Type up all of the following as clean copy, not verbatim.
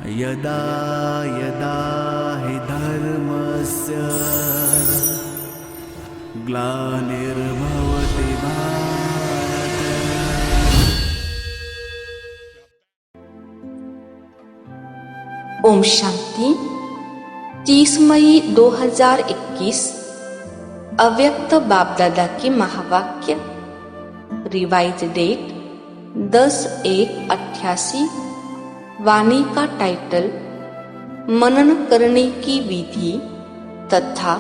यदा यदा हि धर्मस्य ग्लानिर्भवति भारत। ओम शांति। 30 मई 2021 अव्यक्त बाप दादा के महावाक्य। Revise date 10/1/88। वाणी का टाइटल मनन करने की विधि तथा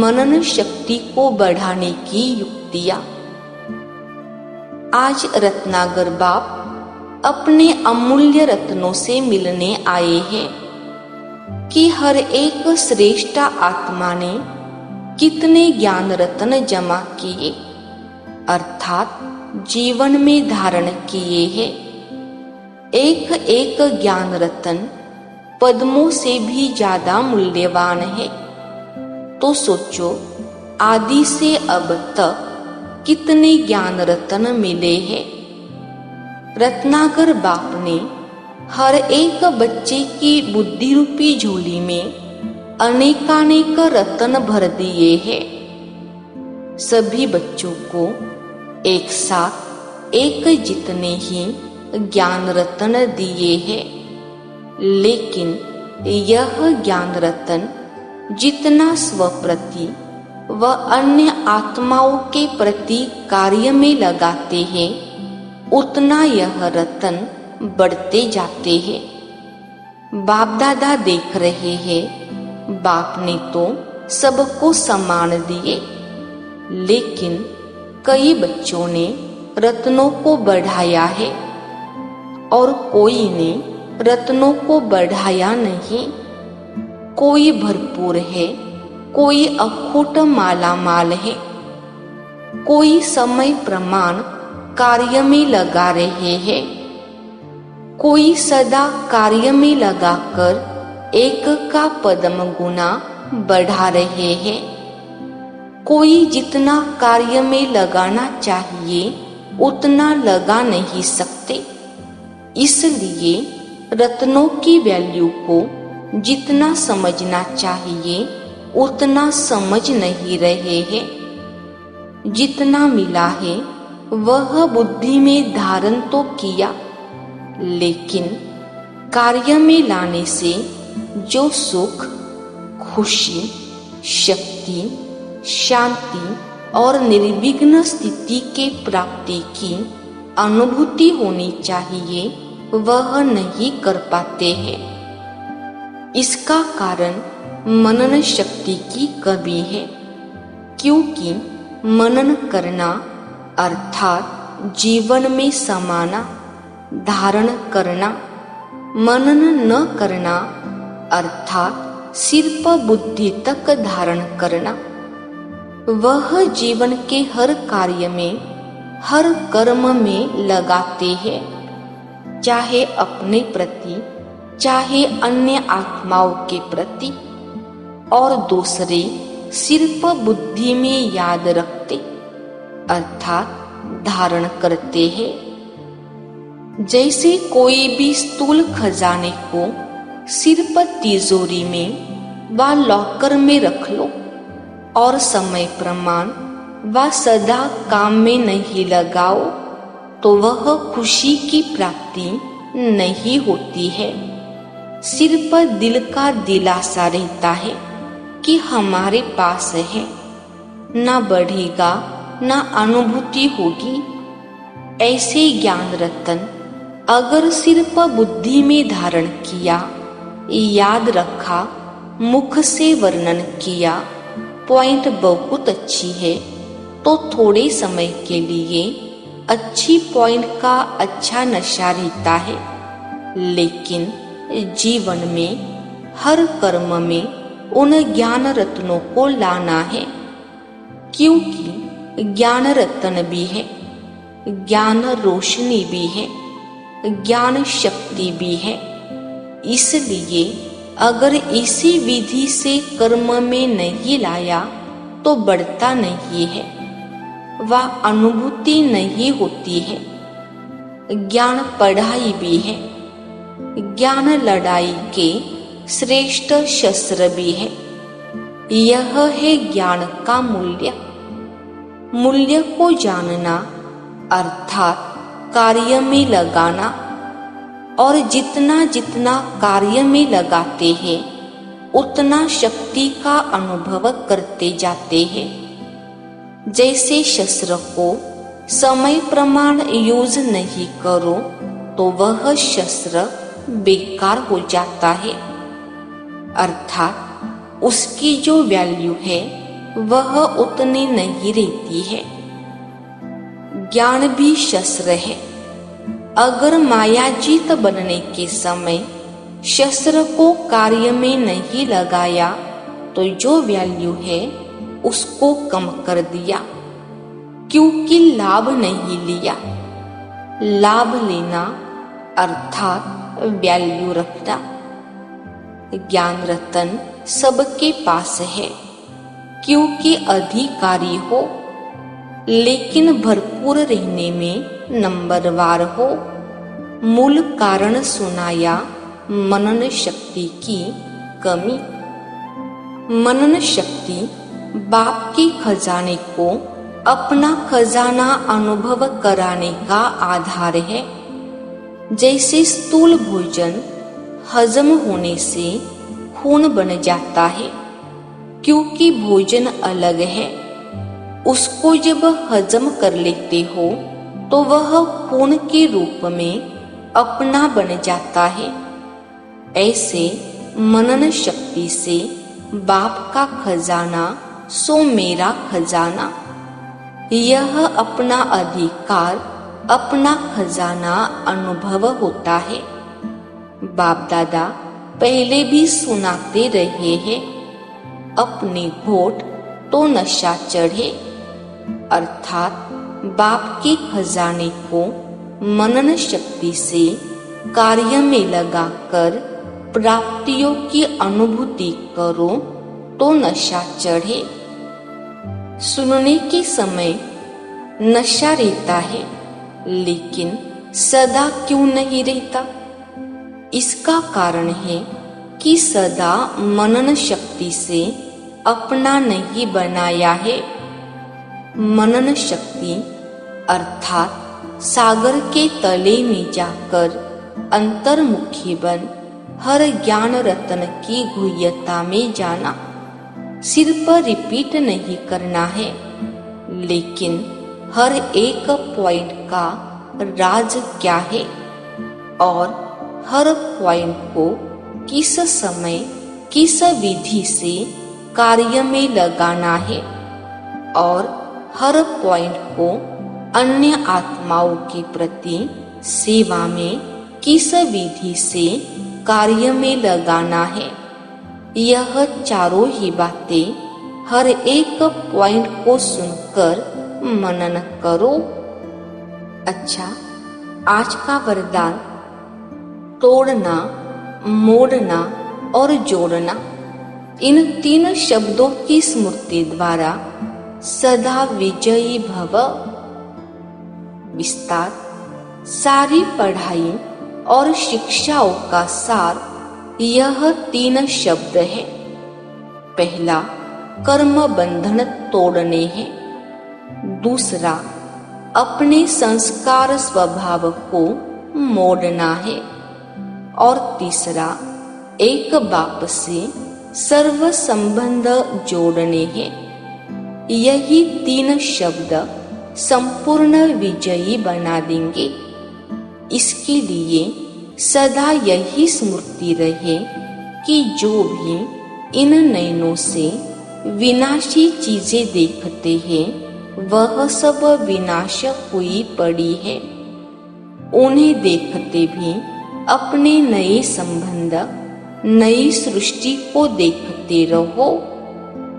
मनन शक्ति को बढ़ाने की युक्तियां। आज रत्नागर बाप अपने अमूल्य रत्नों से मिलने आए हैं कि हर एक श्रेष्ठ आत्मा ने कितने ज्ञान रत्न जमा किए अर्थात जीवन में धारण किए हैं। एक एक ज्ञान रत्न पद्मों से भी ज्यादा मूल्यवान है। तो सोचो आदि से अब तक कितने ज्ञान रत्न मिले हैं। रत्नाकर बाप ने हर एक बच्चे की बुद्धि रूपी झोली में अनेकानेक रत्न भर दिए हैं। सभी बच्चों को एक साथ एक जितने ही ज्ञान रत्न दिए हैं, लेकिन यह ज्ञान रत्न जितना स्वप्रति व अन्य आत्माओं के प्रति कार्य में लगाते हैं उतना यह रत्न बढ़ते जाते हैं। बाप दादा देख रहे हैं, बाप ने तो सबको समान दिए, लेकिन कई बच्चों ने रत्नों को बढ़ाया है और कोई ने रत्नों को बढ़ाया नहीं। कोई भरपूर है, कोई अखूट मालामाल है। कोई समय प्रमाण कार्य में लगा रहे हैं, कोई सदा कार्य में लगाकर एक का पद्म गुना बढ़ा रहे हैं। कोई जितना कार्य में लगाना चाहिए उतना लगा नहीं सकते, इसलिए रत्नों की वैल्यू को जितना समझना चाहिए उतना समझ नहीं रहे हैं। जितना मिला है वह बुद्धि में धारण तो किया, लेकिन कार्य में लाने से जो सुख, खुशी, शक्ति, शांति और निर्विघ्न स्थिति के प्राप्ति की अनुभूति होनी चाहिए वह नहीं कर पाते हैं। इसका कारण मनन शक्ति की कमी है, क्योंकि मनन करना अर्थात जीवन में समाना, धारण करना, मनन न करना अर्थात सिर्फ बुद्धि तक धारण करना। वह जीवन के हर कार्य में, हर कर्म में लगाते हैं, चाहे अपने प्रति चाहे अन्य आत्माओं के प्रति, और दूसरे सिर्फ बुद्धि में याद रखते अर्थात धारण करते हैं। जैसे कोई भी स्थूल खजाने को सिर्फ तिजोरी में व लॉकर में रख लो और समय प्रमाण व सदा काम में नहीं लगाओ तो वह खुशी की प्राप्ति नहीं होती है। सिर्फ दिल का दिलासा रहता है कि हमारे पास है, ना बढ़ेगा ना अनुभूति होगी। ऐसे ज्ञान रत्न अगर सिर्फ बुद्धि में धारण किया, याद रखा, मुख से वर्णन किया, पॉइंट बहुत अच्छी है, तो थोड़े समय के लिए अच्छी पॉइंट का अच्छा नशा रहता है, लेकिन जीवन में हर कर्म में उन ज्ञान रत्नों को लाना है, क्योंकि ज्ञान रत्न भी है, ज्ञान रोशनी भी है, ज्ञान शक्ति भी है। इसलिए अगर इसी विधि से कर्म में नहीं लाया तो बढ़ता नहीं है, वह अनुभूति नहीं होती है। ज्ञान पढ़ाई भी है, ज्ञान लड़ाई के श्रेष्ठ शस्त्र भी है। यह है ज्ञान का मूल्य। मूल्य को जानना अर्थात कार्य में लगाना, और जितना जितना कार्य में लगाते हैं उतना शक्ति का अनुभव करते जाते हैं। जैसे शस्त्र को समय प्रमाण यूज नहीं करो तो वह शस्त्र बेकार हो जाता है, अर्थात उसकी जो वैल्यू है वह उतनी नहीं रहती है। ज्ञान भी शस्त्र है। अगर मायाजीत बनने के समय शस्त्र को कार्य में नहीं लगाया तो जो वैल्यू है उसको कम कर दिया, क्योंकि लाभ नहीं लिया। लाभ लेना अर्थात वैल्यू रखना। ज्ञान रतन सबके पास है, क्योंकि अधिकारी हो, लेकिन भरपूर रहने में नंबरवार हो। मूल कारण सुनाया मनन शक्ति की कमी। मनन शक्ति बाप के खजाने को अपना खजाना अनुभव कराने का आधार है। जैसे स्थूल भोजन हजम होने से खून बन जाता है, क्योंकि भोजन अलग है। उसको जब हजम कर लेते हो तो वह खून के रूप में अपना बन जाता है। ऐसे मनन शक्ति से बाप का खजाना सो मेरा खजाना, यह अपना अधिकार, अपना खजाना अनुभव होता है। बाप दादा पहले भी सुनाते रहे हैं, अपने घोट तो नशा चढ़े, अर्थात बाप के खजाने को मनन शक्ति से कार्य में लगाकर प्राप्तियों की अनुभूति करो तो नशा चढ़े। सुनने के समय नशा रहता है, लेकिन सदा क्यों नहीं रहता? इसका कारण है कि सदा मनन शक्ति से अपना नहीं बनाया है। मनन शक्ति अर्थात सागर के तले में जाकर अंतर्मुखी बन हर ज्ञान रत्न की गुह्यता में जाना। सिर पर रिपीट नहीं करना है, लेकिन हर एक पॉइंट का राज क्या है और हर पॉइंट को किस समय किस विधि से कार्य में लगाना है, और हर पॉइंट को अन्य आत्माओं के प्रति सेवा में किस विधि से कार्य में लगाना है। यह चारों ही बातें हर एक पॉइंट को सुनकर मनन करो। अच्छा, आज का वरदान तोड़ना, मोड़ना और जोड़ना, इन 3 शब्दों की स्मृति द्वारा सदा विजयी भव। विस्तार: सारी पढ़ाई और शिक्षाओं का सार यह 3 शब्द है। पहला कर्म बंधन तोड़ने हैं, दूसरा अपने संस्कार स्वभाव को मोड़ना है, और तीसरा एक बाप से सर्व संबंध जोड़ने हैं। यही 3 शब्द संपूर्ण विजयी बना देंगे। इसके लिए सदा यही स्मृति रहे कि जो भी इन नयनों से विनाशी चीजें देखते हैं वह सब विनाश हुई पड़ी है। उन्हें देखते भी अपने नए संबंध, नई सृष्टि को देखते रहो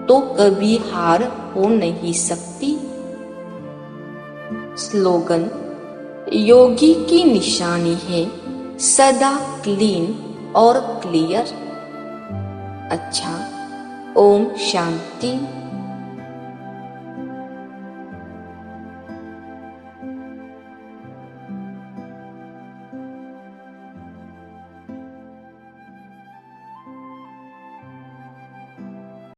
तो कभी हार हो नहीं सकती। स्लोगन: योगी की निशानी है सदा क्लीन और क्लियर। अच्छा, ओम शांति।